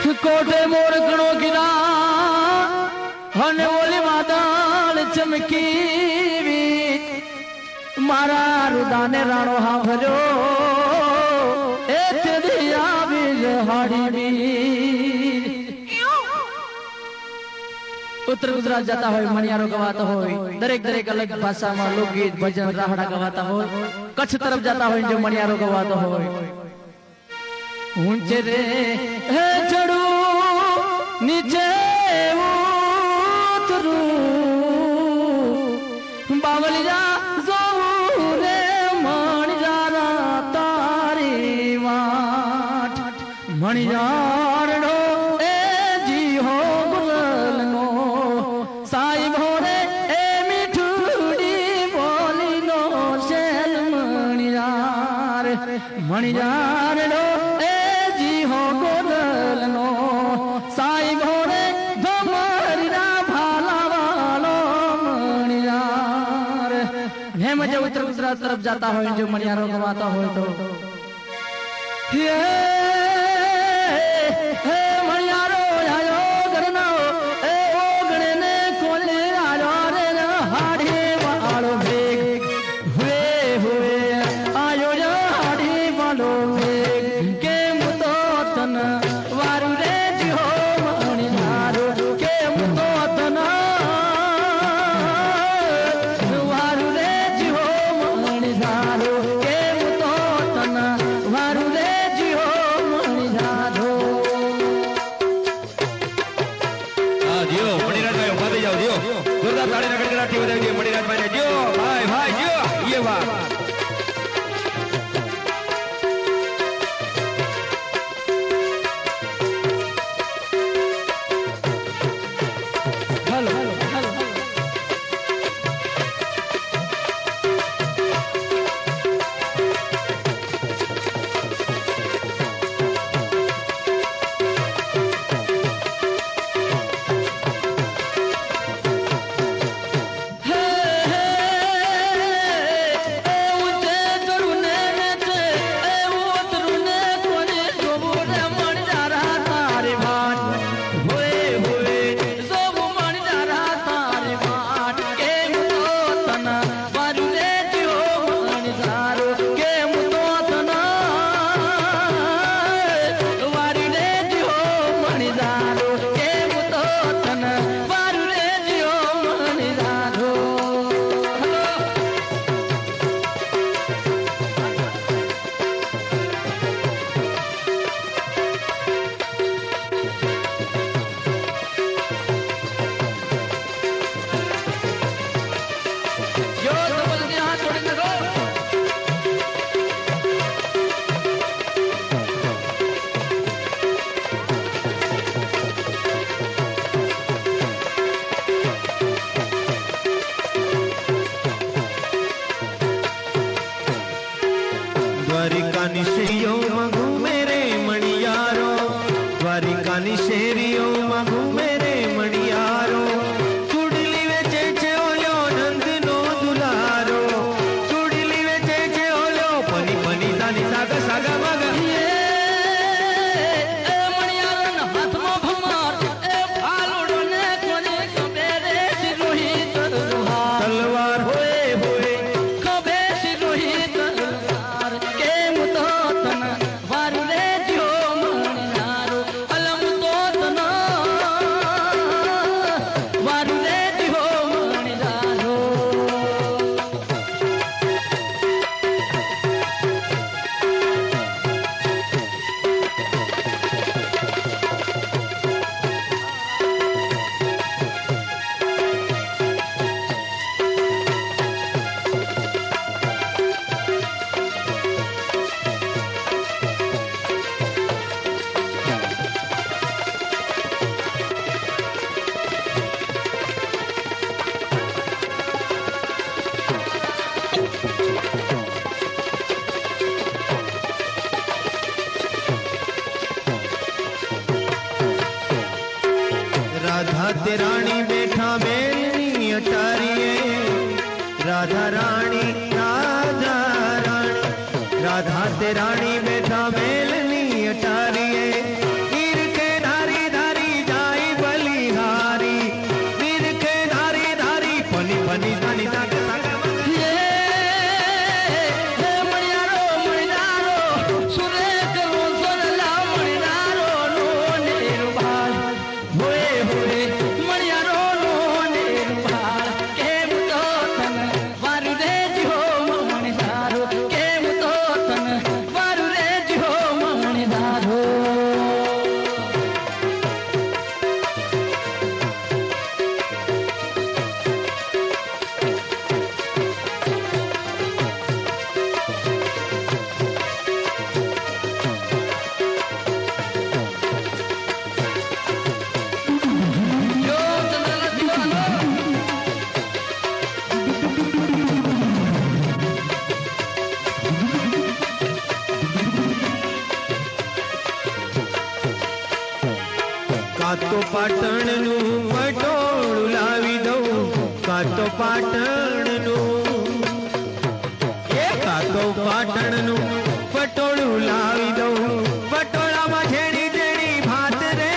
कोटे मोर कणो गिरा हने बोली वादळ चमकी मारा रुदाने राणो हा भरो ए तेरी आवी हाड़ी उत्तर गुजरात जाता हो मणियारो गवाता हो दरेक दरेक अलग भाषा में लोकगीत भजन राहड़ा गवाता हो कच्छ तरफ जाता हो जो मणियारो गवाता हो ऊंचे रे हे चढ़ू नीचे उतरू बावलिया जोऊ रे मणियारा तारी वाट मणियारो ए जी हो गुलनो साई घोड़े ए मिठुड़ी बोली नो शेल मणियार मणियारो उत्तर गुजरात तरफ जाता हो जो मणियारो गवाता हो तो मणियारो आयो करना ए ओ गणे ने कोले आयो रे हाड़ी वालो भेग हुए हुए आयो हाड़ी वालो भेग के मुतो तन वारु रे जियो मणियारो के मुतो तन राधे रानी बैठा बेलनी अटारिए राधा रानी राधा रानी राधा ते रानी बैठा बेलनी अटारिए ईर के કાતો પાટણનું પટોળું લાવી દઉં, કાતો પાટણનું, એ કાતો પાટણનું પટોળું લાવી દઉં. પટોળામાં ઝેડી ઝેડી ભાત રે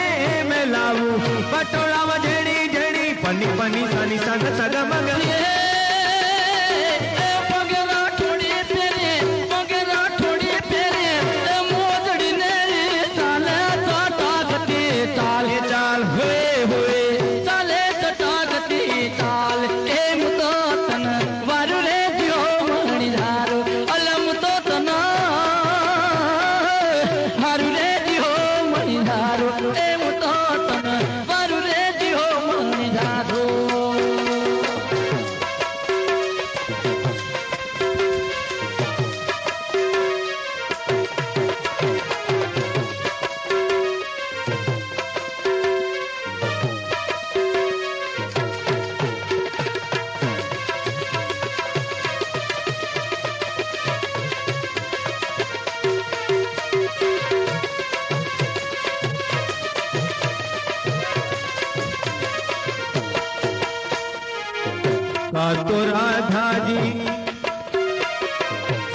મેં લાવું, પટોળામાં ઝેડી ઝેડી પની પની સની સગ સગ મગ.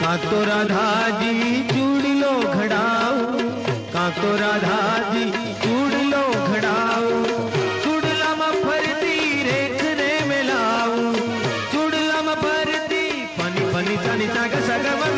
કાતો રાધાજી ચૂડલો ઘડાવું, કાતો રાધાજી ચૂડલો ઘડાવું. ચૂડલામાં ફરતી રેખ રે મેલાવું, ચૂડલામાં ફરતી પની પની સની સગ સગ મગ.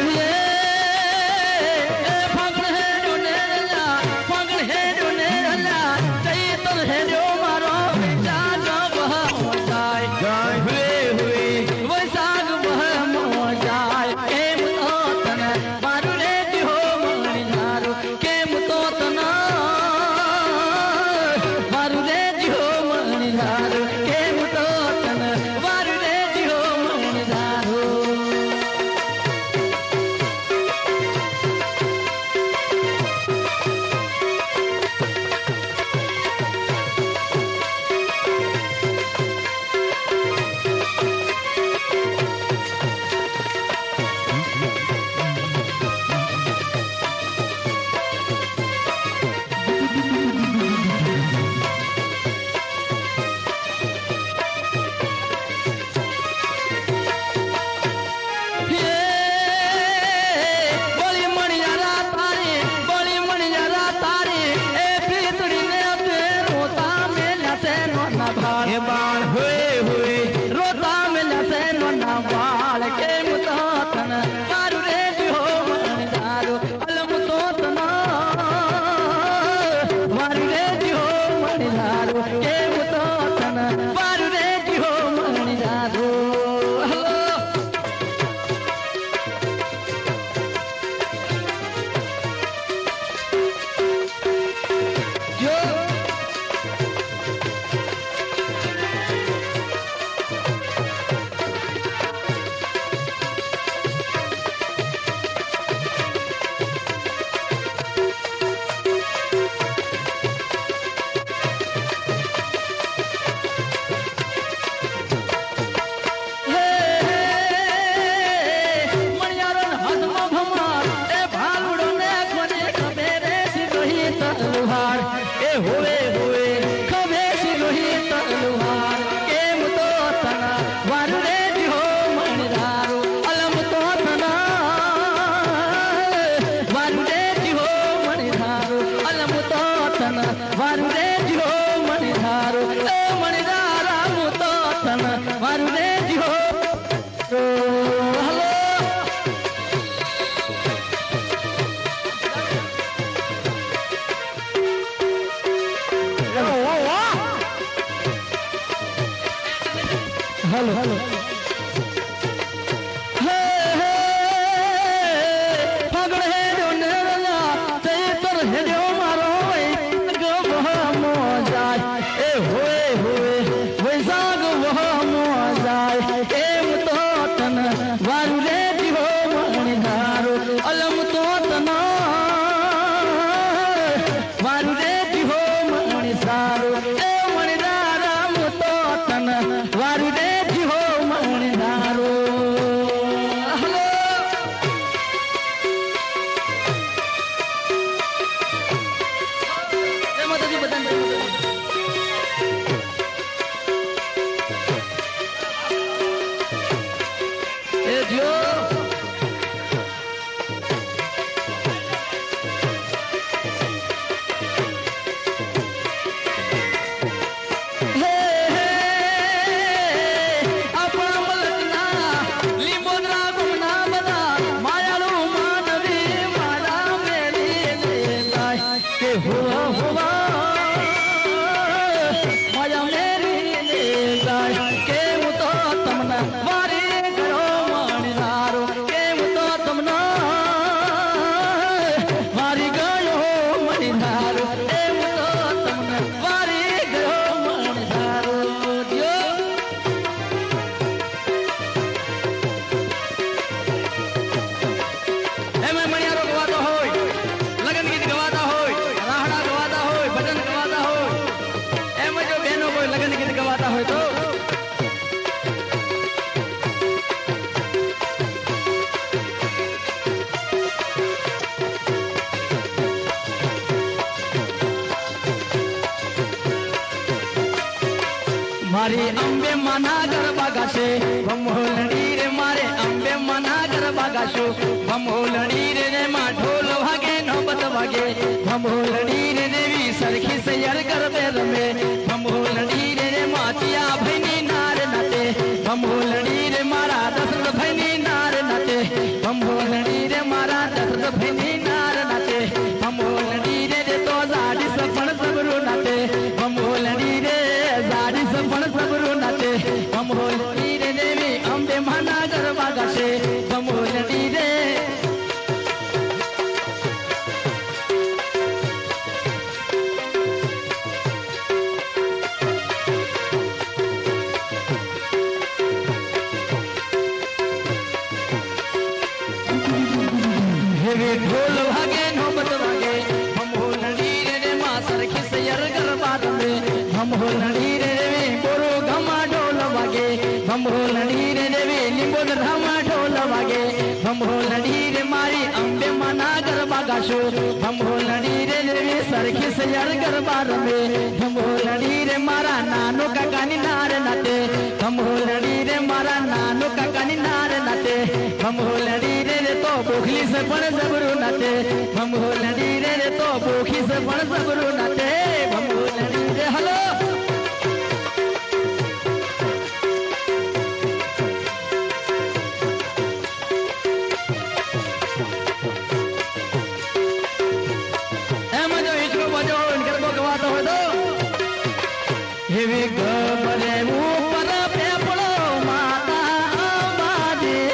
हेलो हेलो વારુ રે જીવો મારી અંબે માના ગરબા ગાશે ભમોલડી રે મારે અંબે માના ગરબા ગાશો ભમોલડી રે માં ઢોલ વાગે નોબત વાગે ભમોલડી રે દેવી સરખી સૈયર ગરબે રમે ભમોલડી રે માતિયા ભાઈની નાર નાતે ભમોલડી રે મારા દશરથ ભાઈની નાર નાતે ભમોલડી રે મારા દશરથ ભાઈની નાર નાતે ભમોલડી રે તો જાડી સપણ સબરું નાતે ભમોલડી રે જાડી સપણ સબરું નાતે ભમોલડી રે દેવી અંબે માના ગરબા ગાશે ભમોલડી રે ઢોલ વાગે નોબત વાગે ભમોલડી રે માં સરખી સૈયર ગરબા રમે ભમોલડી રે બોરો ગમા ઢોલ વાગે ભમોલડી રે દેવી લીંબોદ ધામા ઢોલ વાગે ભમોલડી રે મારી અંબે માના ગરબા ગાશો ભમોલડી રે દેવી સરખી સૈયર ગરબા રમે ભમોલડી રે મારા નાનો કાકાની નાર નાતે ભમોલડી રે મારા નાનો કાકાની નાર નાતે ભમોલડી રે તો બોખલી સે પણ જબરું નાતે ભમોલડી રે તો બોખી સે પણ જબરું નાતે ભમોલડી રે હલો એમ જો ઈચકો બજો ગરબો ગવાતો હોય તો એવી ગબરે ઉપર પેપળો માતા અંબાજી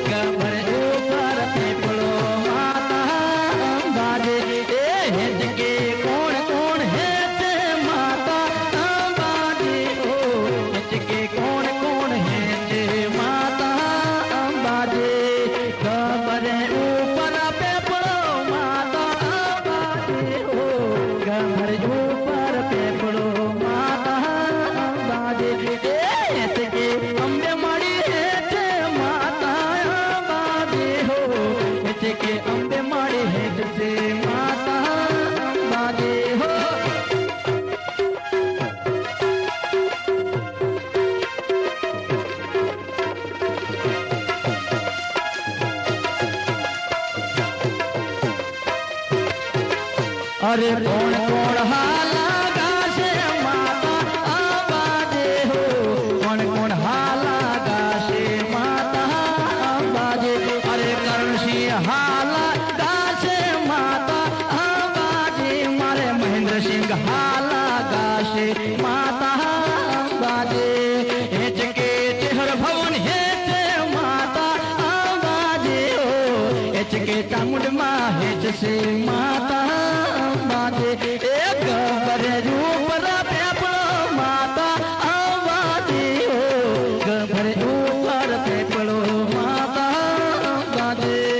ગબરે ઉપર પેપળો માતા અંબાજી એ હેત કે કોણ કોણ હેત માતા અંબાજી ઓ હેત કે કોણ કોણ હેત માતા અંબાજી ગબરે ઉપર પેપળો માતા અંબાજી ઓ ગબરે ઉપર પેપળો અંબે માડી હેઠ માતા અંબાજી હો હેઠ કે અંબે માડી હેઠ છે માતા અંબાજી હો અરે કોણ કોણ હાલા ગાશે માતા અંબાજી હો કોણ કોણ હાલા ગાશે માતા અંબાજી અરે કરણસિંહ હાલા ગાશે માતા અંબાજી મારે મહેન્દ્રસિંહ હાલા ગાશે માતા અંબાજી હેચ કે ચેહર ભવન હેચ માતા અંબાજી હો હેચ કે ચામુંડમાં હેચ છે માતા અંબાજી એક ગબરે ઉપર પેપળો માતા અંબાજી હો ગબરે ઉપર પેપળો માતા અંબાજી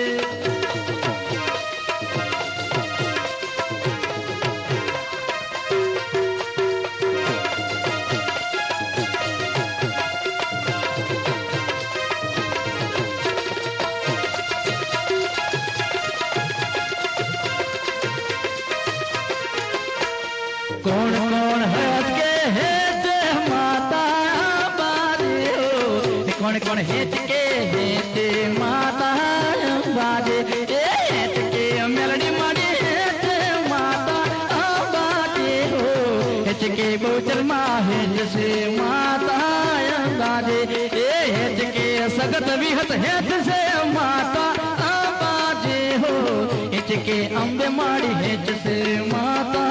કોણ કોણ હેત કે હેત માતા અંબાજી હો કોણ કોણ હેત કે હેત માતા અંબાજી એ હેત કે મેલડી માડી હેત માતા અંબાજી હો હેત કે બહુચર માં હેત છે માતા અંબાજી એ હેત કે સગત વિહત હેત છે માતા અંબાજી હો હેત કે અંબે માડી હેત છે માતા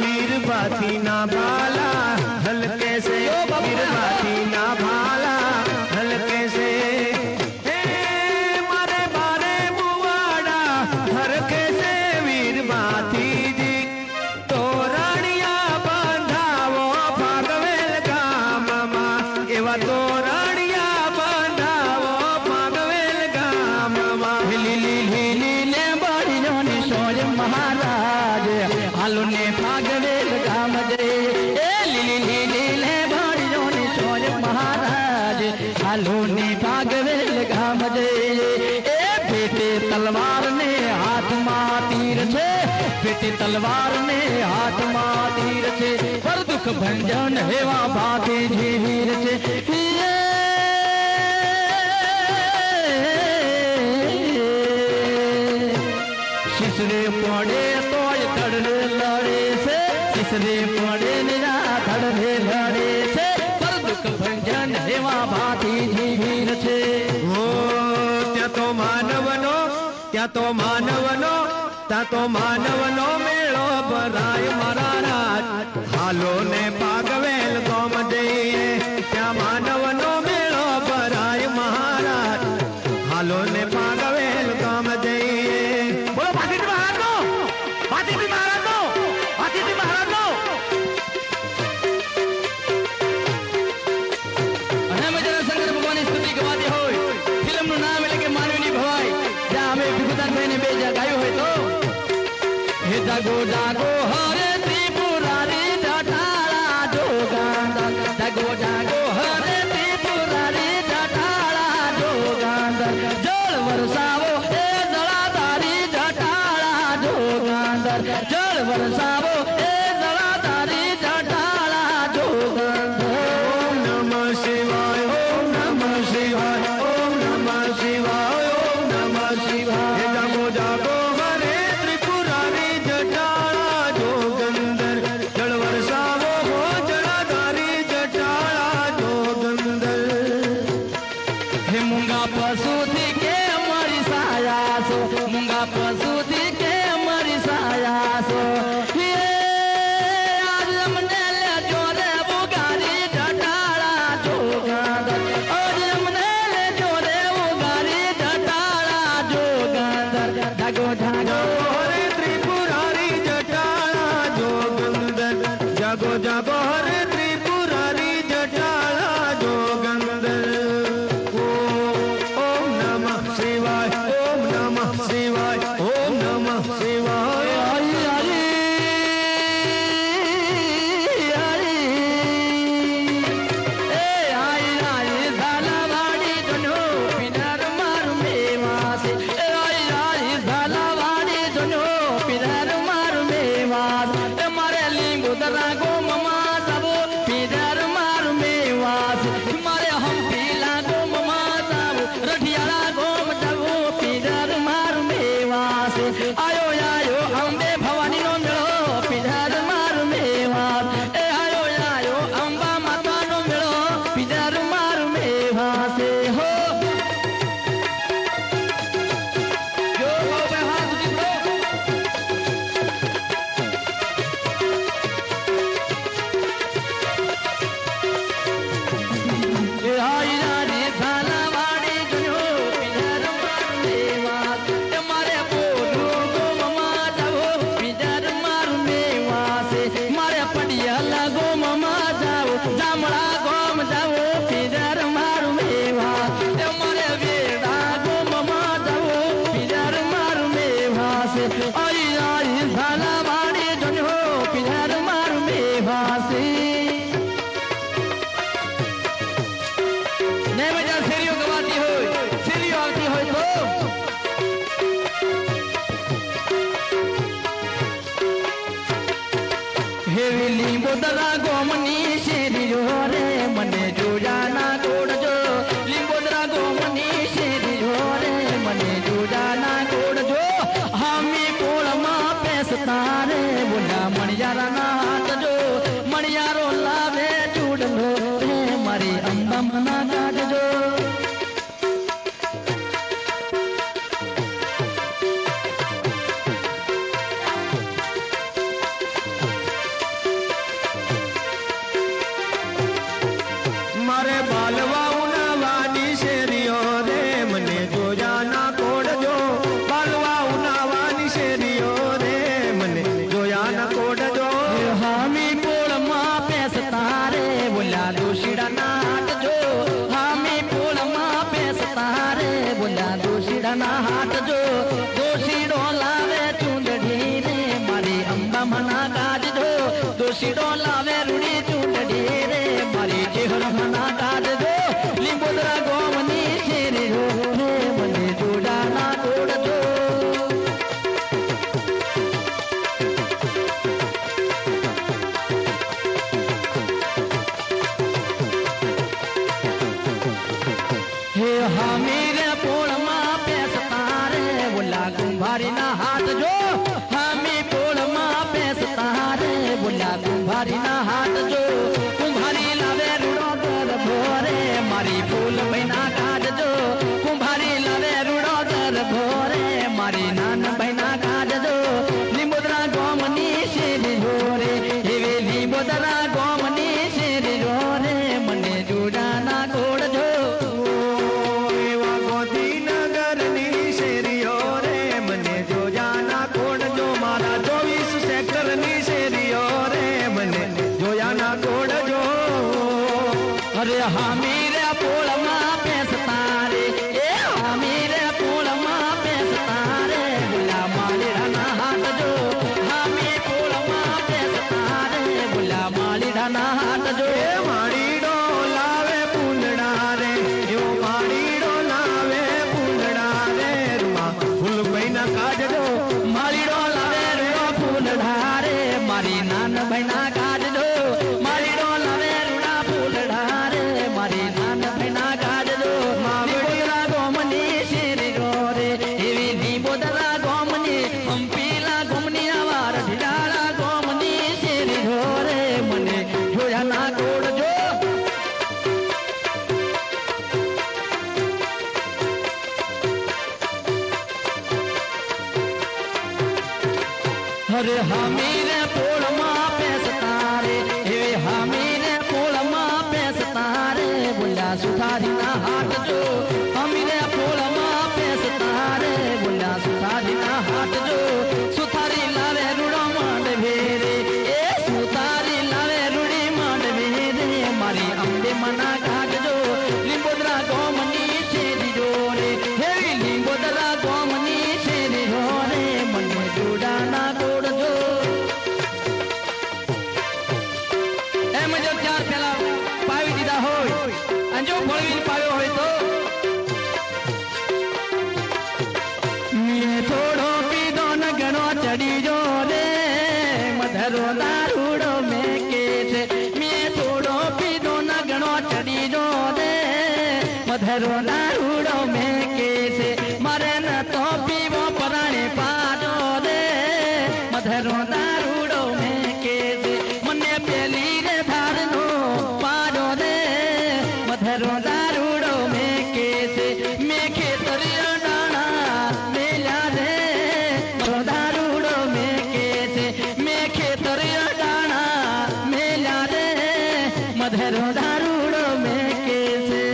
वीर बाती ना भाला हल्के से वीर बाती ना भाला हल्के से मारे बारे बुआड़ा हरके से वीर बाती जी तो राणिया बांधावो भागवेल गामમાં એવા તો રાણિયા બાંધાવો ભાગવેલ ગામમાં महाराज हालो ने भागवेल गाम जय ए लीली लीले भाड़ियों ने सोज महाराज हालो ने भागवेल गाम जय ए बेटे तलवार ने हाथ में तीर छे बेटे तलवार ने हाथ में तीर छे पर दुख भंजन हेवा भाती जी वीर छे शिसरे पड़े तो धड़े लड़े से शिसरे पड़े निरा धड़े लड़े से पर दुख भंजन हेवा भाती जी वीर छे ओ त्या तो मानवनो मेळो भराय मारा राज हालो ने पागवेल गोम जઈએ त्या मानवनो मेळो भराय महाराज हालो ने पागवेल गोम जઈએ बोलो भातीजी महाराजनो भातीजी महाराजनो भातीजी महाराजनो અને મજાના શંકર ભગવાનની સ્તુતિ ગવાતી હોય ફિલ્મનું નામ એટલે કે માનવીની ભવાઈ જ્યાં અમે ભીખુદાન ભાઈને બે જ્યાં ગાયું હોય તો હે જાગો જાગો હરે ત્રિપુરારી જટાળા જોગાંદર જાગો જાગો હરે ત્રિપુરારી જટાળા જોગાંદર જળ વરસાવો એ જળાધારી જટાળા જોગાંદર જળ વરસાવો એ જળાધારી જટાળા જોગાંદર ओम नमः शिवाय ओम नमः शिवाय ओम नमः शिवाय ओम नमः शिवाय हे जागो जागो हरे त्रिपुरारी जटाळा जोगंदर जल वरसावो हो जलाधारी जटाळा जोगंदर हे मूंगा पशु थी के मरी सायासो मूंगा पशु थी के मरी सायासो ये आज हमने ले जोरे बुगारी जटाळा जोगांदर आज हमने ले जोरे बुगारी जटाळा जोगांदर जागो जागो हरे त्रिपुरारी जटाळा जोगंदर जागो जागो हरे त्रिपुरारी जटाळा जोगंदर ओम नमः शिवाय ओम नमः शिवाय ओम नमः शिवाय हरी हरी हरी ए आई आई झालावाडी जनो पिनर मारू मेवासे ए आई झालावाडी जनो पिनर मारू मेवास ए मारे लिंगोदरा गो ममा जावो पिनर मारू मेवास मारे हम पीला गो ममा जावो रठियाला गोम जावो पिनर मारू मेवास आयो आयो अंबे भवानी नो मेळो पिनर मारू मेवास ए आयो आयो अंबा माता नो मेळो पिनर मारू मेवास हो जो हो बे हाथ दिखो ए आई रानी झालावाडी जनो पिनर मारू मेवास ए मारे बोलू गो ममा जावो पिनर मारू मेवास मारे पडियाला गो ममा जावो जामळा गोम जावो पिनर मारू मेवास ए मारे वेडा गो ममा जावो पिनर मारू मेवास आई आई झालावाडी जनो पिनर मारू मेवास ને મજા શેરીઓ ગવાતી હોય શેરીઓ આવતી હોય તો હેવી લીંબોદરા ગોમની શેરીઓ રે મને જોજાના કોડજો લીંબોદરા ગોમની શેરીઓ રે મને જોજાના કોડજો હામી કોળમાં પેસતા રે બોલા મણિયારાના હાથજો મણિયારો લાવે ચૂડલો રે મારી અંબા મના કાઢજો મારે બાલવા ઉનાવાની શેરીઓ રે મને જોયાના કોડજો બાલવા ઉનાવાની શેરીઓ રે મને જોયાના કોડજો हामी पोळमा पेसता रे बोला दोशीडा नाट जो हामी पोळमा पेसता रे बोला दोशीडा ना हाट जो दोशीडो लावे चुंदड़ी रे मारी अंबा मना काज जो दोशीडो लावे रुड़ी चुंदड़ी रे मारी चेहर मना काज जो लिंबोदरा गोमनी शेरी हो रे मने जोड़ा ना कोड जो મારી નાના ભાઈના કાઢજો લીંબોદરા ગોમની શેરી જોરે એવી લીંબોદરા ગોમની શેરી જોરે મને જોડાના કોડજો એવા ગોધીનગરની શેરીઓ રે મને જોયાના કોડજો મારા 24 સેક્ટરની શેરીઓ રે મને જોયાના કોડજો અરે હામી રે પોળમાં પેસતા રે એ હામી રે પોળમાં પેસતા રે બોલા માલીડાના હાટજો હામી પોળમાં પેસતા રે બોલા માલીડાના હાટજો એ માળીડો લાવે પૂંદડા રે એવો માળીડો લાવે પૂંદડા રે રૂમા ફૂલભાઈના કાઢજો માલીડો લાવે રૂડો ફૂલડા રે મારી નાન ભાઈના કાઢજો માલીડો લાવે રૂડા ફૂલડા રે મારી નાન ભાઈના કાઢજો લીંબોદરા ગોમની શેરી રે એવી લીંબોદરા ગોમની હંપીલા ગોમની આવાર ઢીડાળા ગોમની શેરી રે મને જોયા ના કોડજો અરે હામી રે પોળમાં પેસતા રે એવી હામી રે પોળમાં પેસતા રે બોલ્યા સુથારીના હાટજો હામી રે પોળમાં પેસતા રે બોલ્યા સુથારીના હાટજો સુથારી લાવે રૂડો માંડવે રે એ સુથારી લાવે રૂડી માંડવે રે મારી અંબે મના કાઢજો લીંબોદરા ગોમની શેરી જોરે હેવી લીંબોદરા ગોમની શેરી જોરે મને જોડાના કોડજો એમ જો ચાર પેલા પાવી દીધા હોય અને જો ફળવી પાવ્યો હોય તો મેં થોડો પીધો ન ઘણો ચડી જો રે મધરો દારૂડો મેં કે છે મેં થોડો પીધો ન ઘણો ચડી જો રે મધરો દારૂડો મેં કે છે મારે ન તો પીવો પરાણે પાડો રે મધરો દારૂડો મેં કે છે મને પેલી રે ધારનો પાડો રે મધરો દારૂડો મેં કે છે મેં ખેતરિયા ડાણા મેલ્યા રે મધરો દારૂડો મેં કે છે મેં ખેતરિયા ડાણા મેલ્યા રે મધરો દારૂડો મેં કે છે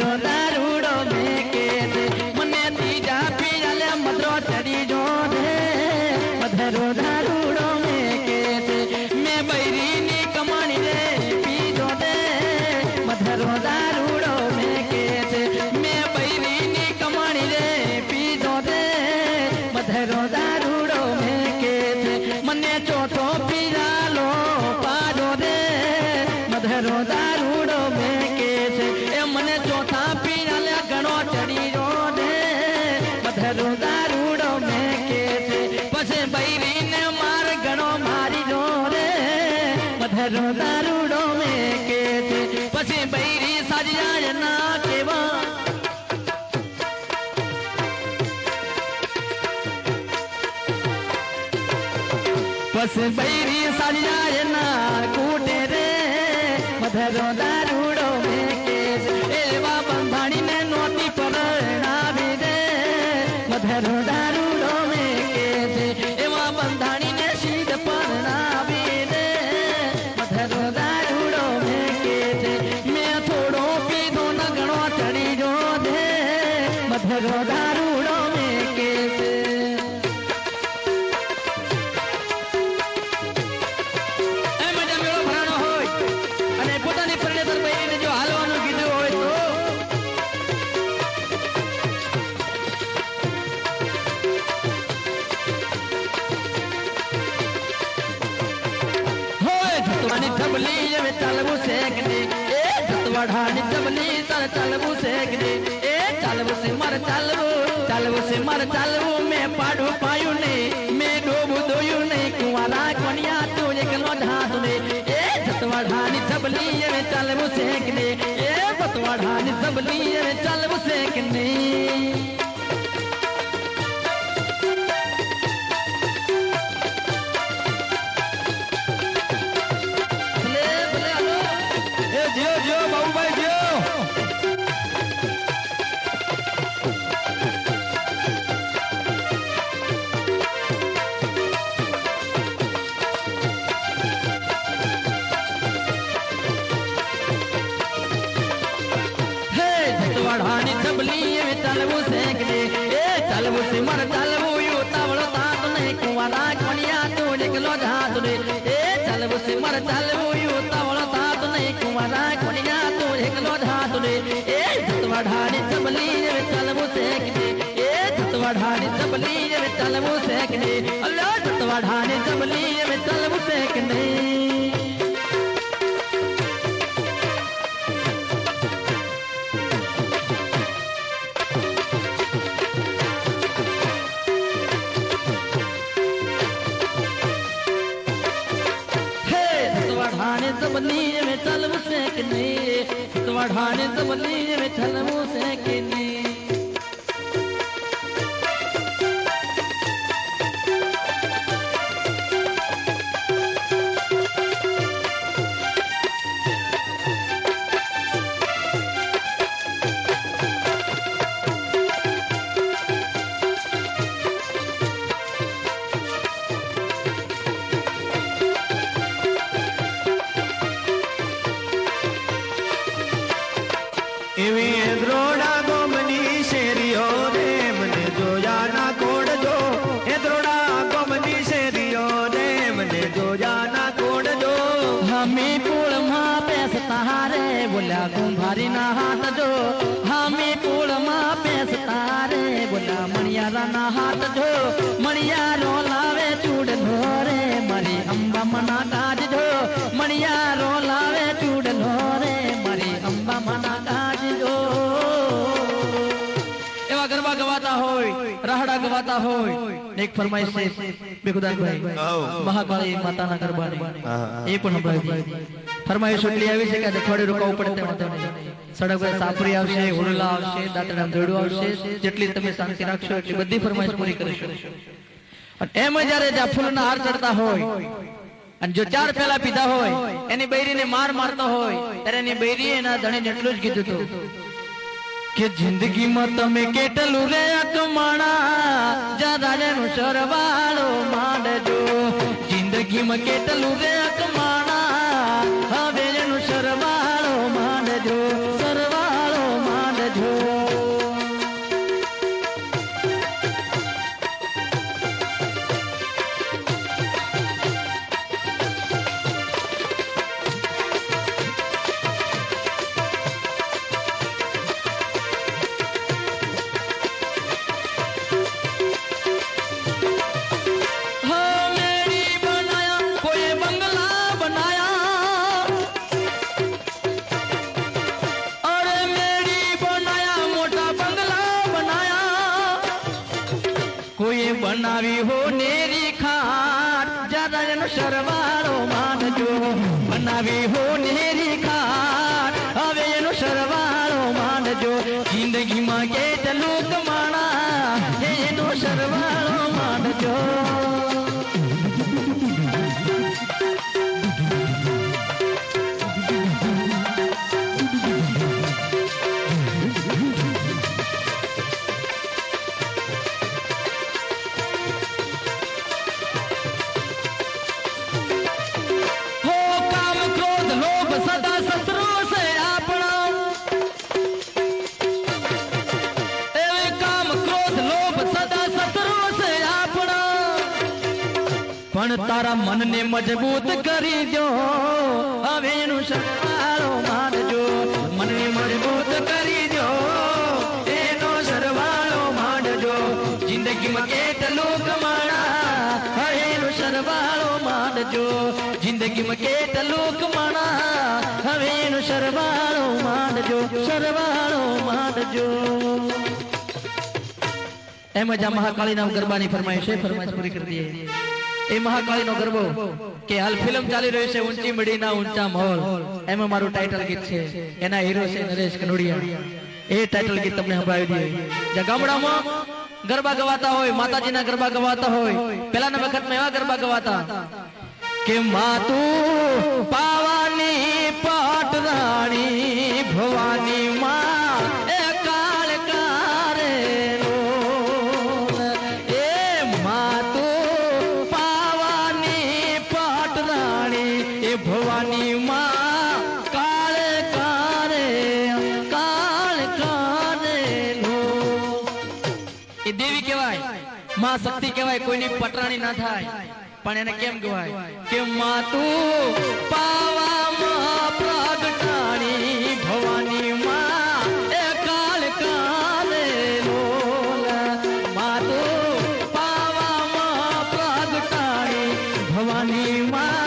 મધરો દારૂડો મેકે છે મને ત્રીજા પીડા મધરો ચડી જો રે મધરો દારૂડો મેકે છે મેં બૈરીની કમાણી રે પીજો દે મધરો દારૂડો મેકે છે મેં બૈરીની કમાણી રે પીજો દે મધરો દારૂડો મેકે છે મને ચોથો પીરાલો પાડો દે મધરો દારૂડો મેકે છે એ મને ચોથા પીરાલે ઘણો ચડી રો દે મધરો દારૂડો મેકે છે પછી બૈરીને માર ઘણો મારી જો રે મધરો દારૂડો મેકે છે પછી બૈરી સાજ્યા ના કેવા પછી બૈરી સાજ્યા ના કૂટે રે મધરો દારૂડો મેકે છે એવા બંધાણીને નોટી પરણાવી દે મધરો દારૂડો મેકે છે એવા બંધાણીને સીધ પરણાવી દે મધરો દારૂડો મેકે છે મેં થોડો પીધો ન ઘણો ચડી જો દે મધરો દારૂડો મેકે છે ચાલવું શેકની એ જતવાઢાની ચબલી તાર ચાલવું શેકની એ ચાલવું છે મારે ચાલવું છે મારે ચાલવું મેં પાડું પાયું નહીં મેં ડોબું દોયું નહીં કુંવારા કોણિયા તું એકલો ઢાત ને એ જતવાઢાની ચબલી હવે ચાલવું શેકની એ જતવાઢાની ચબલી હવે ચાલવું શેકની વાઢાની ચબલી એ ચાલવું શેકને એ ચાલવું છે મારે ચાલવું યુ તાવળો તાત નહીં કુંવારા કોણિયા તું એકલો જાત રે એ ચાલવું છે મારે ચાલવું યુ તાવળો તાત નહીં કુંવારા કોણિયા તું એકલો જાત રે એ જતવાઢાની ચબલી એ ચાલવું શેકને એ જતવાઢાની ચબલી એ ચાલવું શેકને અલ્લો જતવાઢાની ચબલી એ ચાલવું શેકને सबली में चलवू से किने तवाढ़ाने सबली में चलवू से किने कुंभारी ना हाथ जो हमें कुल माँ पेसता रे बोला मणियारा ना हाथ जो मणियारो लावे चूड़ ढोरे मरी अंबा मना काज जो मणियारो लावे चूड़ ढोरे मरी अंबा मना काज जो एवा गरबा गवाता होय राहड़ा गवाता होय एक फरमाइश से बेखुदा भाई महाकाली माता ना गरबा ने ए पण संभळावी फरमाइश એટલી આવી છે કે અઠવાડિયું રોકાવું પડે તેમ વાંધો નહીં સડક પર સાપરી આવશે ઉરલા આવશે દાંતડામ જોડું આવશે જેટલી તમે શાંતિ રાખશો એટલી બધી ફરમાઈશ પૂરી કરીશું અને એમ જ્યારે જ્યાં ફૂલના હાર ચડતા હોય અને જો ચાર પેલા પીધા હોય એની બૈરીને માર મારતો હોય ત્યારે એની બૈરીએ એના ધણીને એટલું જ કીધું હતું કે જિંદગીમાં તમે કેટલું રે અકમાણા જ્યાં રાજાનો સરવાળો માંડજો જિંદગીમાં કેટલું રે અકમાણા હવે એનો સરવાળો માંડજો સરવાળો માંડજો માંડજો બનાવી હો નેરી ખાટ જરા સરવાળો માંડજો બનાવી હો નેરી ખાટ હવે એનો સરવાળો માંડજો જિંદગીમાં કેટલું કમાણા એનો સરવાળો માંડજો પણ તારા મનને મજબૂત કરી દો હવે એનું સરવાળો માંડજો મનને મજબૂત કરી દો એનો સરવાળો માંડજો જિંદગીમાં કેટલું કમાણા હવે એનો સરવાળો માંડજો જિંદગીમાં કેટલું કમાણા હવે એનો સરવાળો માંડજો એમ જ આ મહાકાળીના ગરબાની ફરમાઈશ પૂરી કરી દઈએ એ મહાકાળીનો ગરબો કે હાલ ફિલ્મ ચાલી રહી છે ઊંચી મડીના ઊંચા મહોલ એમાં મારું ટાઇટલ ગીત છે એના હીરો છે નરેશ કનોડિયા એ ટાઇટલ ગીત તમને સંભળાવી દઈએ જે ગામડામાં ગરબા ગવાતા હોય માતાજીના ગરબા ગવાતા હોય પહેલાના વખતમાં એવા ગરબા ગવાતા કે માતું પાવાની પાટરાણી ભવાની માં એ કાળ કારે ભવાની માં કાળે કારે નો એ દેવી કહેવાય માં શક્તિ કહેવાય કોઈની પટરાણી ના થાય પણ એને કેમ કહેવાય કે માતું પાવામાં પ્રગટાણી ભવાની માં એ કારે નો માતું પાવામાં પ્રગટાણી ભવાની માં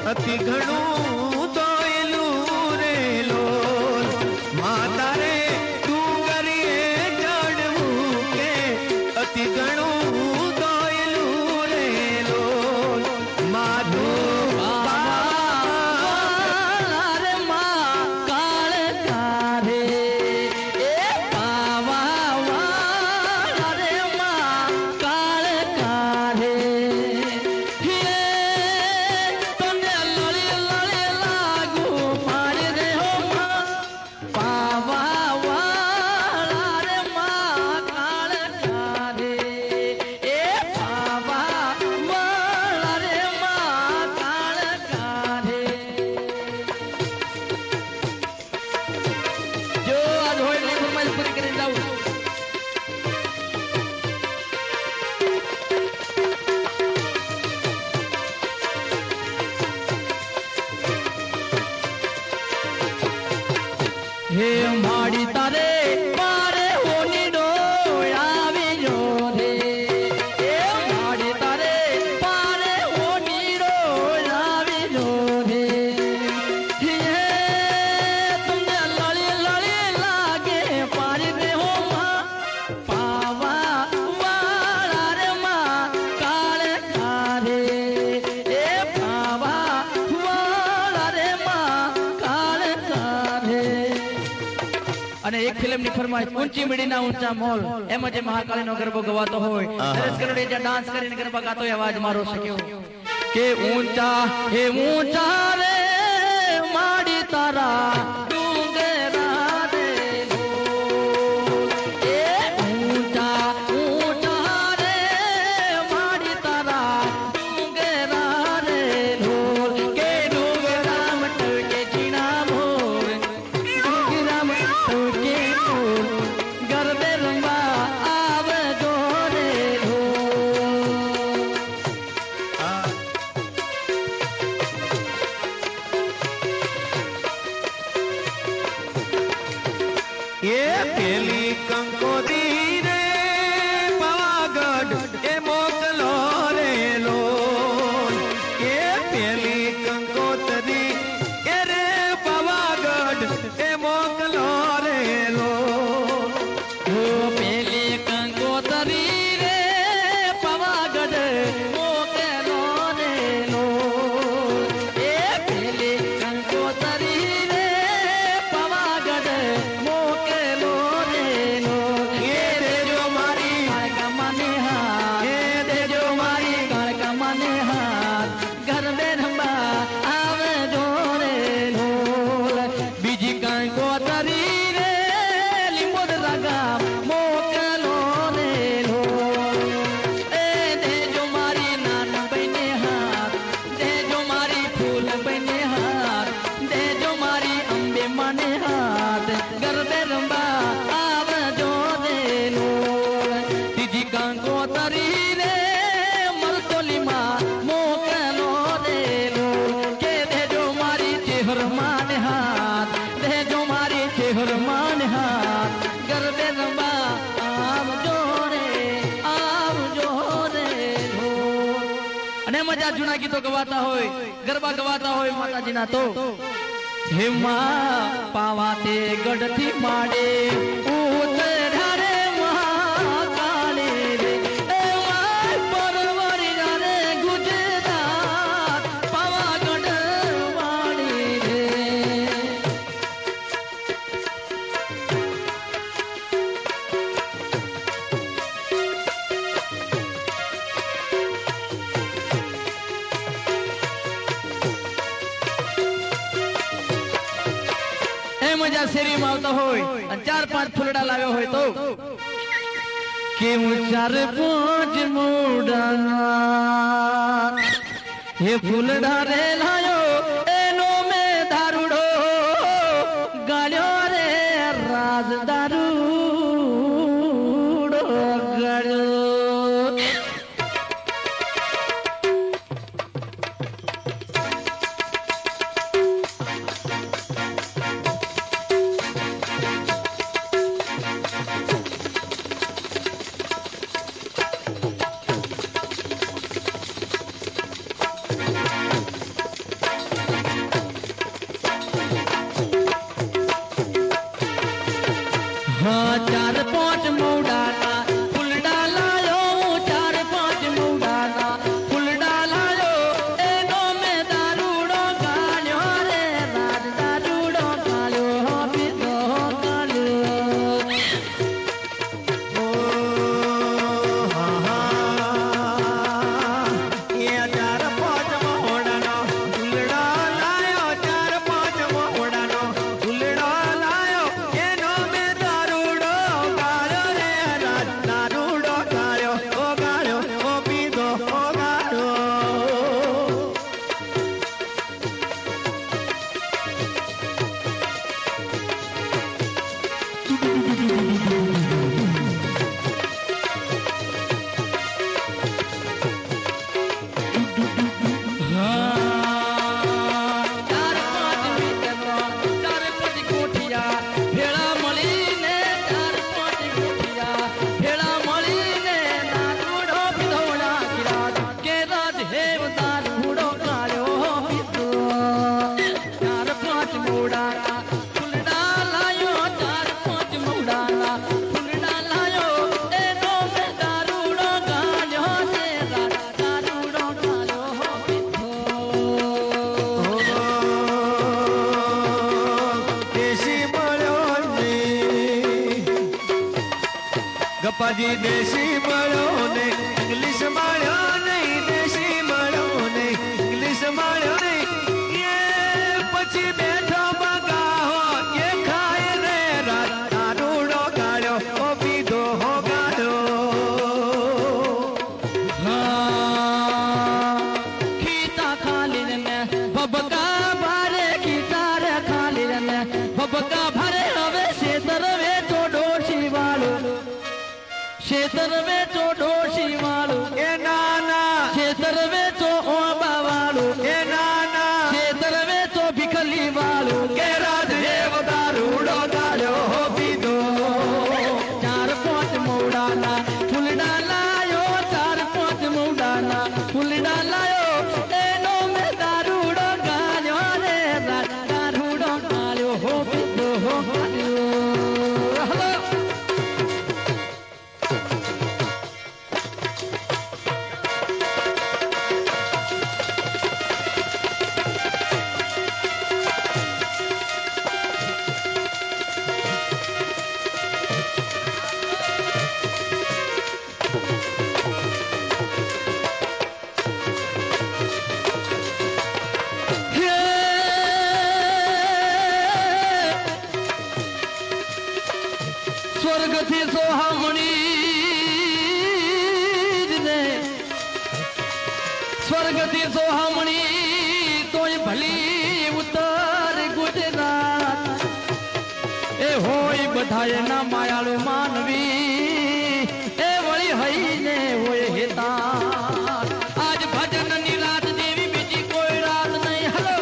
અતિ ઘણું દોયલું રે લોલ માતા રે ડુંગરીએ ચડવું કે અતિ ઘણું દોયલું રે લોલ માધું રે માં કાળે કારે એ પાવા વાળા રે માં કાળે કારે હે માડી તારે મારે હોની ડો આવી જો રે હે માડી તારે મારે હોની ડો આવી જો રે હે તમને લળી લળી લાગે પારી દે હો માં પાવા વાળા રે માં કાળે કારે એ પાવા વાળા રે માં કાળે કારે અને એક ફિલ્મની ફરમાઈશ ઊંચી મીડીના ઊંચા મોલ એમાં જે મહાકાળીનો ગરબો ગવાતો હોય નરેશ કનોડિયા જે ડાન્સ કરીને ગરબા ગાતો હોય અવાજ મારો શક્યો કે ઊંચા હે ઊંચા રે માડી તારા ડુંગરા રે એ ઊંચા ઊંચા રે માડી તારા ડુંગરા જૂના ગીતો ગવાતા હોય, ગરબા ગવાતા હોય માતાજીના તો હેમાં પાવાતે ગઢથી માડે ઉતર્યા રે મહાકાલે રે એ વાય પરવરી રે ગુજરાત પાવાગઢ વાળી રે. મજા શેરીમાં આવતા હોય અને 4-5 ફૂલડા લાવ્યો હોય તો કે હું 4-5 મૂડાના હે ફૂલડા રે લાયો એનો મે દારૂડો ગાળ્યો રે રાજ દારૂડો ગાળ્યો. हाँ 4-5 મૂડાના ફૂલડા લાયો, 4-5 મૂડાના ફૂલડા લાયો એનો મે દારૂડો ગાળ્યો રે રાજ દારૂડો ગાળ્યો પીધો ગાળ્યો. ઓ હા હા એ 4-5 મોડાનો ફૂલડા લાયો, 4-5 મોડાનો ફૂલડા લાયો એનો મે દારૂડો ગાળ્યો રે રાજ દારૂડો ગાળ્યો ઓ પીધો ઓ ગાળ્યો. हाँ 4-5 મિત્રનો 4-5 કોઠિયા ભેળા મળીને 4-5 કોઠિયા ભેળા મળીને દારૂડો પીધોડા કિરાત કે રાજ હેવ દારૂડો ગાળ્યો પીધો. 4-5 મૂડાના ફૂલડા લાયો, 4-5 મૂડાના ફૂલડા લાયો એનો મે દારૂડો ગાળ્યો રે રાજ દારૂડો ગાળ્યો પીધો. દેશી મળ્યો ને ગપ્પાજી, દેશી મળ્યો ને ઇંગ્લિશ મળ્યો નહીં, દેશી મળ્યો ને ઇંગ્લિશ મળ્યો નહીં. એ પછી બેઠો બગાહો એ ખાય રે રાત દારૂડો ગાળ્યો ઓ પીધો હો ગાળ્યો. ખીતા ખાલી ને ભબકા ભારે ખીતા રે ખાલી ને ભબકા ભારે હવે શેતર વેચો ડોશી વાળું, શેતર વેચો ડોશી વાળું, એ નાના શેતર વેચો ઓબા વાળું, એ નાના શેતર વેચો ભીખલી વાળું કે રાજદેવ દારૂડો ગાળ્યો હો પીધો. 4-5 મૂડાના ફૂલડા લાયો, 4-5 મૂડાના ફૂલડા લાયો એનો મે દારૂડો ગાળ્યો રે રાજ દારૂડો ગાળ્યો હો પીધો હો ગાળ્યો. હલો સ્વર્ગથી સોહામણી ને સ્વર્ગથી સોહામણી તોય ભલી ઉત્તર ગુજરાત એ હોય બધાએ ના માયાળુ માનવી એ વળી હઈને હોય હેતા. આજ ભજનની રાત જેવી બીજી કોઈ રાત નહીં. હલો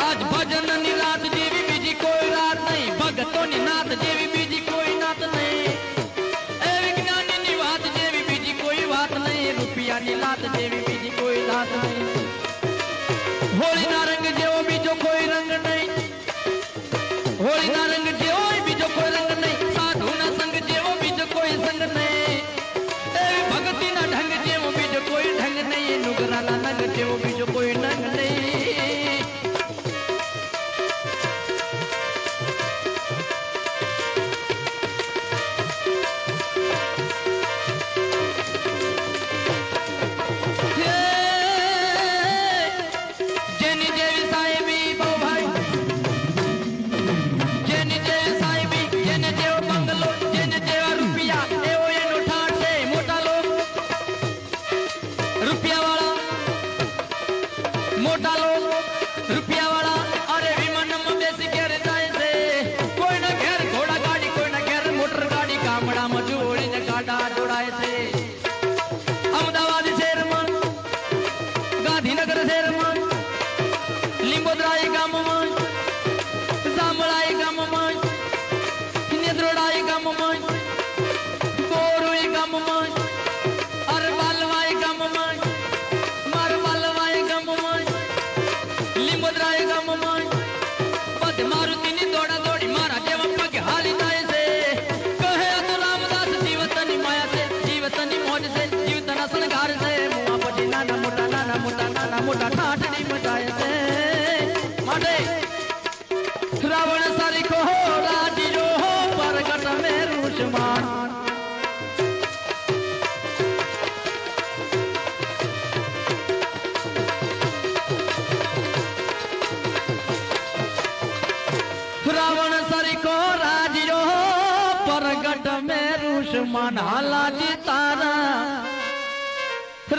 આજ ભજનની રાત જેવી બીજી કોઈ રાત નહીં, ભગતોની નાત જેવી બીજી કોઈ નાત નહીં, એ વિજ્ઞાનની વાત જેવી બીજી કોઈ વાત નહીં, રૂપિયાની લાત જેવી એવી બીજી કોઈ દાત નહીં. હોળીના રંગ જેવો બીજો કોઈ રંગ નહીં. હોળીના રંગ જેવો બીજો કોઈ રંગ નહીં. સાધુના સંગ જેવો બીજો કોઈ સંગ નહીં. એવી ભક્તિના ઢંગ જેવો બીજો કોઈ ઢંગ નહીં. નુગરાના નંગ જેવો બીજો કોઈ નંગ નહીં. જેની જેવી સાહેબી બહુ ભાઈ, જેની જેવી સાહેબી, જેને જેવો બંગલો, જેને જેવા રૂપિયા, એવો એનો ઠાઠ છે મોટા લોક. રૂપિયાવાળા, મોટા લોક, રૂપિયાવાળા, અરે વિમાનમાં બેસી ઘેર જાય છે. કોઈના ઘેર ઘોડા ગાડી, કોઈના ઘેર મોટર ગાડી, ગામડામાં જોડીને ગાડા જોડાય છે. અમદાવાદ શહેરમાં, ગાંધીનગર શહેરમાં, લીંબોદરાય ગામમાં, જામળાય ગામમાં, નેત્રોડાય ગામમાં, બોરુય ગામમાં, અરબાલવાય ગામમાં, મારબાલવાય ગામમાં, લીંબોદરાય ગામમાં, બધે મારુતિની દોડા દોડી મારા જેવા પગે હાલી જાય છે. કહે તો રામદાસ જીવતની માયા છે, જીવતની મોજ છે, જીવતના શણગાર છે. મુઆ પછી નાના મોટા ઠાઠની મચાય છે. માટે રાવણ સારીખો રાજીરો પરગટ મેરુષમાન. રાવણ સરીખો રાજીરો પરગટ મેરુષમાન. હાલાજી તારા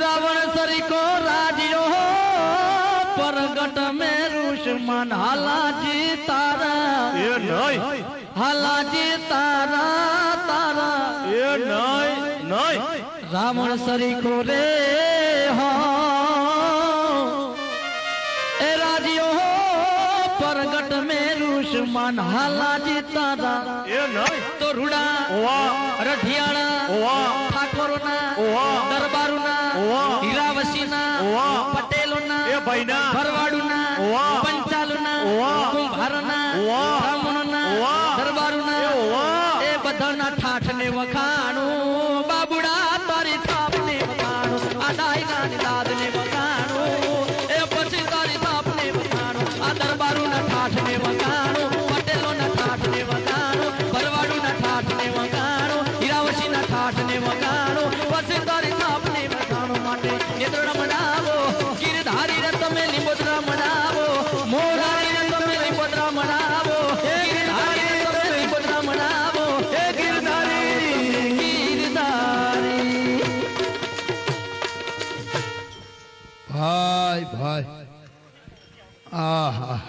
રાવણ સરીખો રાજીરો પરગટ મેરુષમાન. હાલાજી તારા એ નહીં, હાલાજી તારા તારા એ નહીં, નહીં. રાવણ સરીખો રે હો એ રાજીઓ પરગટ મેરુષમાન. હાલાજી તારા એ નહીં. તો રૂડા, ઓવા, રઠિયાણા, ઓવા, ઠાકોરોના, ઓવા, દરબારોના, ઓવા, હીરાવસીના, ઓવા, પટેલોના, એ ભાઈના, ભરવાડુના, ઓવા, પંચાલુના, ઓવા, કુંભારના, ઓવા, બ્રાહ્મણોના, ઓવા, દરબારોના, એ ઓવા, એ બધાના ઠાઠને વખાણું. બાબુડા તારી થાપને વખાણું. આ ડાયરાની દાદને વખાણું. એ પછી તારી થાપને વખાણું. આ દરબારોના ઠાઠને વખાણું. પટેલોના ઠાઠને વખાણું. ભરવાડુના ઠાઠને વખાણું. હીરાવસીના ઠાઠને વખાણું. પછી તારી થાપને વખાણું. માટે નેત્રોડા મનાવો, ગીરધારી રે તમે લીંબોદરા મનાવો, મોરારી રે તમે લીંબોદરા મનાવો, ગીરધારી રે તમે લીંબોદરા મનાવો, હે ગીરધારી, ગીરધારી. ભાઈ ભાઈ આહા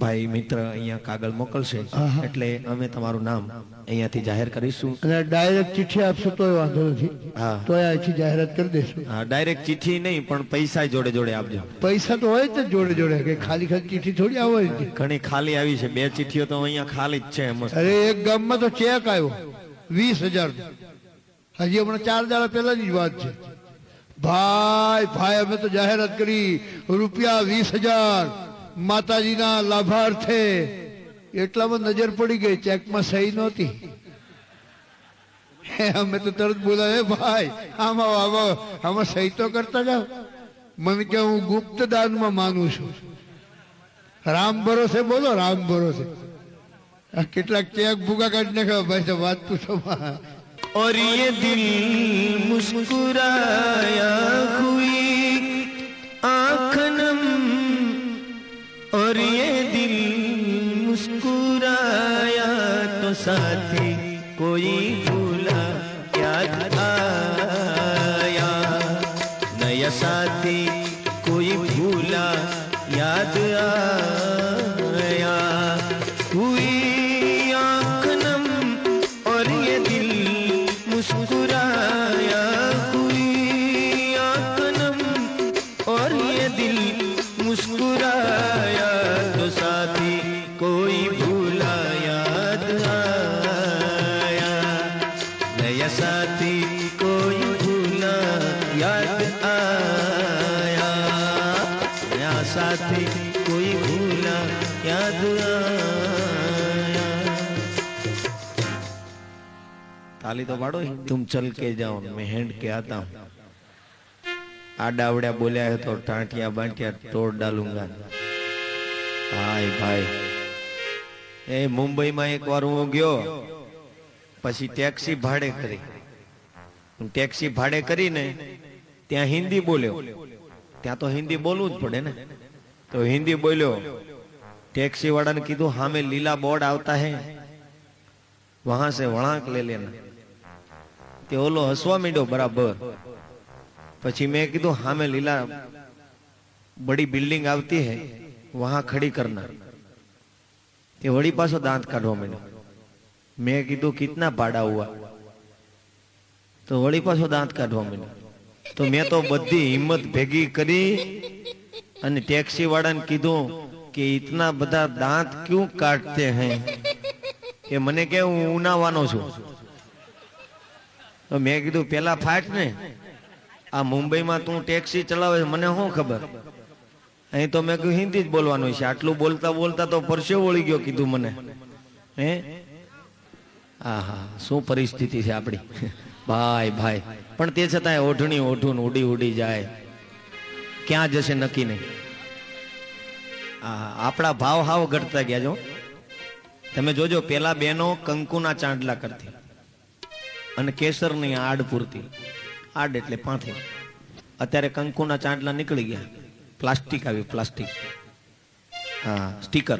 ભાઈ મિત્ર અહીંયા કાગળ મોકલશે એટલે અમે તમારું નામ અહીંયાથી જાહેર કરીશું. અને ડાયરેક્ટ ચિઠ્ઠી આપશો તોય વાંધો નથી, હા, તોય અહીંથી જાહેરાત કરી દેશું. હા, ડાયરેક્ટ ચિઠ્ઠી નહીં પણ પૈસા જોડે જોડે આપજો. પૈસા તો હોય જ ને જોડે જોડે, કે ખાલી ખાલી ચિઠ્ઠી થોડી આવે છે. ઘણી ખાલી આવી છે, 2 ચિઠ્ઠીઓ તો અહીંયા ખાલી જ છે. મસ્ત. અરે એક ગામમાં તો ચેક આવ્યો 20,000. હજી હમણાં 4 દાડા પહેલાની જ વાત છે. ભાઈ ભાઈ અમે તો જાહેરાત કરી રૂપિયા 20,000 માતાજીના લાભાર્થે. એટલામાં નજર પડી ગઈ, ચેકમાં સહી નહોતી. અમે તો તરત બોલાવે, ભાઈ આમાં સહી તો કરતા જાઓ. મને કે હું ગુપ્ત દાનમાં માનું છું. રામ ભરોસે બોલો, રામ ભરોસે. આ કેટલાક ચેક ભૂગા કાઢી નાખ્યા. ભાઈ તો વાત પૂછો. और ये दिल मुस्कुराया हुई आँखनम, और ये दिल मुस्कुराया तो साथी कोई भूला याद आया, नया साथी कोई भूला याद आया, हुई आँखनम और ये दिल मुस्कुराया, हुई आँखनम और ये दिल मुस्कुराया तो साथी कोई भूला याद आया, नया साथी कोई भूला याद आया साथी कोई भूला याद आया। ताली तो पाड़ो। तुम चल के जाओ मैं हैंड के आता हूं। आडावड़िया बोलिया है तो टांटिया बांटिया तोड़ डालूंगा। हाय भाई ए मुंबई में एक बार हूँ गयो पछी टेक्सी भाड़े करी। टेक्सी भाड़े करी ने त्या हिंदी बोल्यो। त्या तो हिंदी बोलવું જ પડે ને। तो हिंदी बोल्यो। टैक्सी वाला ने कीधु हाँ में लीला बोर्ड आता है वहां से वळांक ले लेना। ते ओलो हसवा मीडो बराबर। પછી मैं कीधु हाँ में लीला बड़ी बिल्डिंग आती है वहां खड़ी करना। ते वड़ी पासो दांत काढवा मीडो। मैं कीधु कितना भाड़ा हुआ तो वड़ी पासो दांत काढवा मीडो। तो मैं तो बधी हिम्मत भेगी करी अने टैक्सी वाला ने कीधु कि इतना बड़ा दांत क्यों काटते हैं कि मने के हूँ उनावानो छू। तो मैं कीधु पेला फाट ने आ मुंबई में तू टैक्सी चलावे मने शू खबर। अहीं तो मैं कीधु हिंदी ज बोलवानुं छे। आटलू बोलता बोलता तो परसेवो वळी गयो कीधु मने। हे आहा शू परिस्थिति छे आपणी भाई भाई। पण ते छतांय ओढणी ओढून उडी उडी जाए क्यां जशे नक्की नहीं। आपड़ा भाव हाव घटता गया। जो तमे जोजो पेला बेनो कंकुना चांदला करती अने केसर नी आड पूरती। आड एटले पाथी। अत्यारे कंकुना चांदला निकली गया। प्लास्टिक आवी प्लास्टिक। हाँ स्टीकर।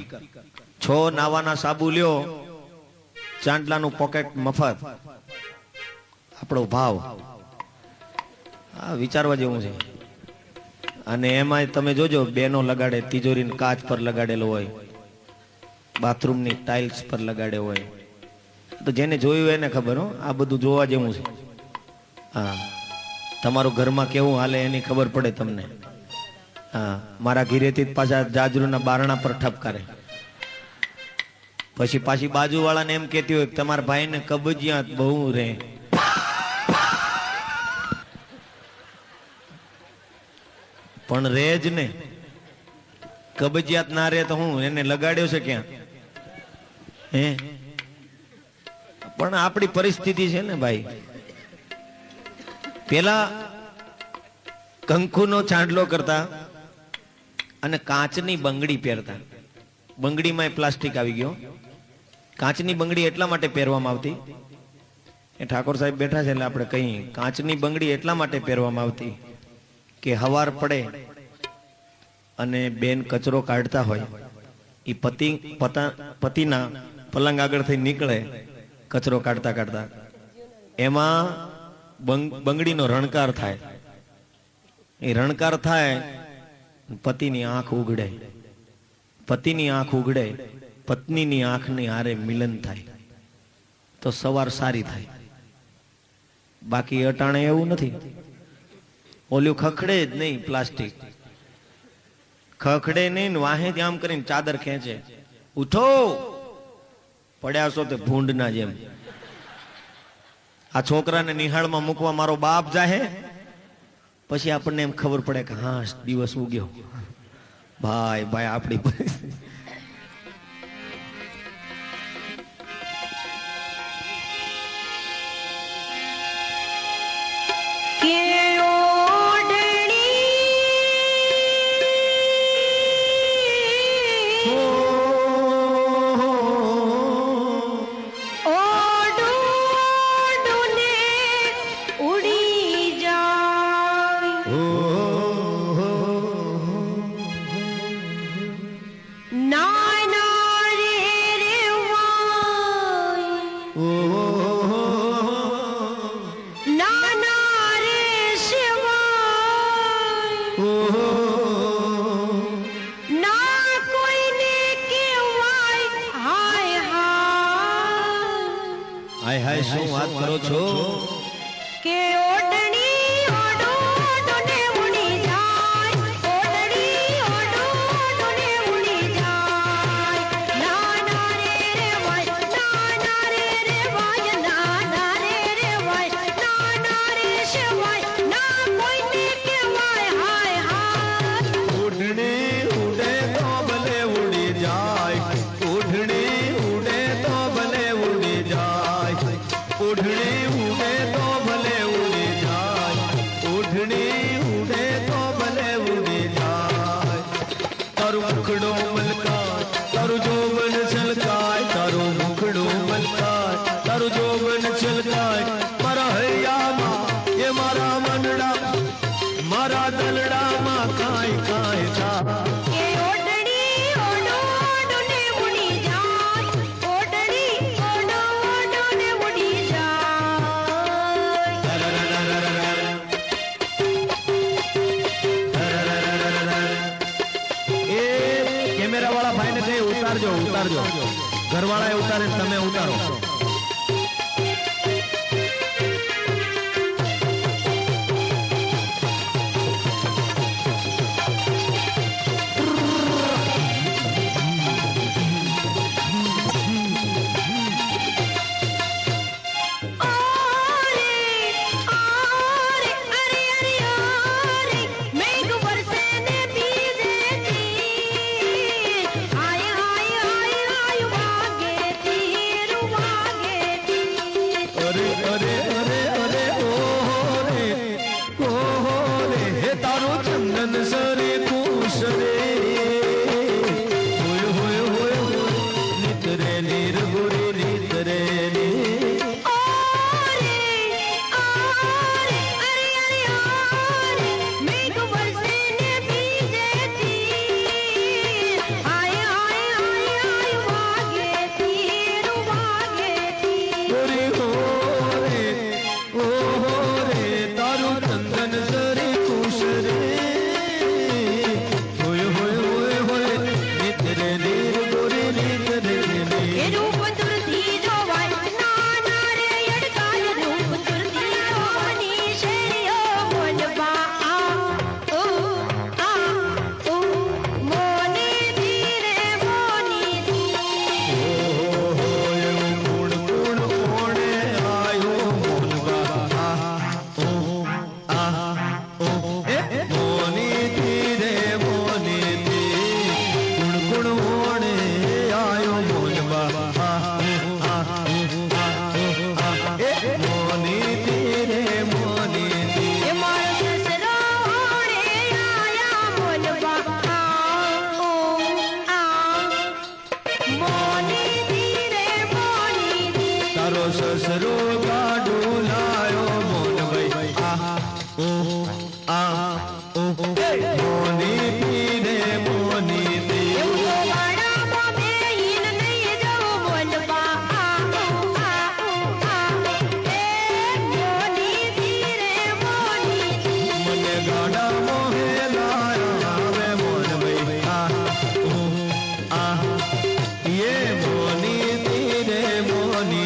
6 नावाना साबु ल्यो चांदलानु पॉकेट मफत। आपणो भाव विचारवा जेवुं छे। અને એમાં તમે જોજો બેનો લગાડે તિજોરી કાચ પર લગાડેલો હોય બાથરૂમ ની ટાઇલ્સ પર લગાડ્યો હોય તો જેને જોયું એને ખબર હો આ બધું જોવા જેવું છે। હા તમારું ઘરમાં કેવું હાલે એની ખબર પડે તમને। હા મારા ઘરેથી પાછા જાજરૂના બારણા પર ઠપકારે પછી પાછી બાજુવાળાને એમ કહેતી હોય કે તમારા ભાઈને કબજિયાત બહુ રહે। પણ રેજ ને કબજિયાત ના રે તો હું એને લગાડ્યો છે ક્યાં હે। પણ આપણી પરિસ્થિતિ છે ને ભાઈ। પેલા કંકુનો ચાંદલો કરતા અને કાચની બંગડી પહેરતા। બંગડીમાં પ્લાસ્ટિક આવી ગયો। કાચની બંગડી એટલા માટે પહેરવામાં આવતી એ ઠાકોર સાહેબ બેઠા છે એટલે આપણે કહીએ કાચની બંગડી એટલા માટે પહેરવામાં આવતી કે હવાર પડે અને બેન કચરો કાઢતા હોય એ પતિના પલંગ આગળ થઈ નીકળે કચરો કાઢતા કાઢતા એમાં બંગડીનો રણકાર થાય। એ રણકાર થાય પતિની આંખ ઉઘડે। પતિની આંખ ઉઘડે પત્નીની આંખની હારે મિલન થાય તો સવાર સારી થાય। બાકી અટાણે એવું નથી। ઓલું ખખડે જ નહીં પ્લાસ્ટિક ખખડે નહીં વાહે આમ કરીને ચાદર ખેંચે ઉઠો પડ્યા છો તે ભૂંડના જેમ। આ છોકરાને નિહાળમાં મૂકવા મારો બાપ જાહે પછી આપણને એમ ખબર પડે કે હા દિવસ ઉગ્યો ભાઈ ભાઈ આપણી પરિસ્થિતિ। હાય હાય શું વાત કરો છો કે ઓડણી ઓડો ડોને ઉડી જાય ઓડણી ઓડો ડોને ઉડી જાય ના ના રે વાય ના રે વાય ના રે વાય ના રે શવાય ના કોઈ ઉડણી ઉડે તો ભલે ઉડી જાય તારું મુખડો મલકાય તારું જોબન છલકાય તારું મુખડો મલકાય તારું જોબન છલકાય મારા હૈયામાં એ મારા મનડા મારા દલડામાં કાંઈ કાંઈ થાય એ ઓડણી ઓડો ઓડોને ઉડી જાય ઓડણી ઓડો ઓડોને ઉડી જાય એ કેમેરા વાળા ભાઈ ને કહે ઉતારજો ઉતારજો ઘરવાળા એ ઉતારે તમે ઉતારો સસરો ગાડો લાયો મોન ભાઈ મોની પીને મોની પી મને ગાડા મોહે લાયા આવે મોન ભાઈ ये मोनी तीरे मोनी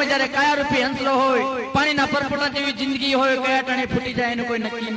જ્યારે કાયા રૂપી હંસલો હોય પાણીના પરપોટા જેવી જિંદગી હોય કયા ટાણે ફૂટી જાય એનું કોઈ નક્કી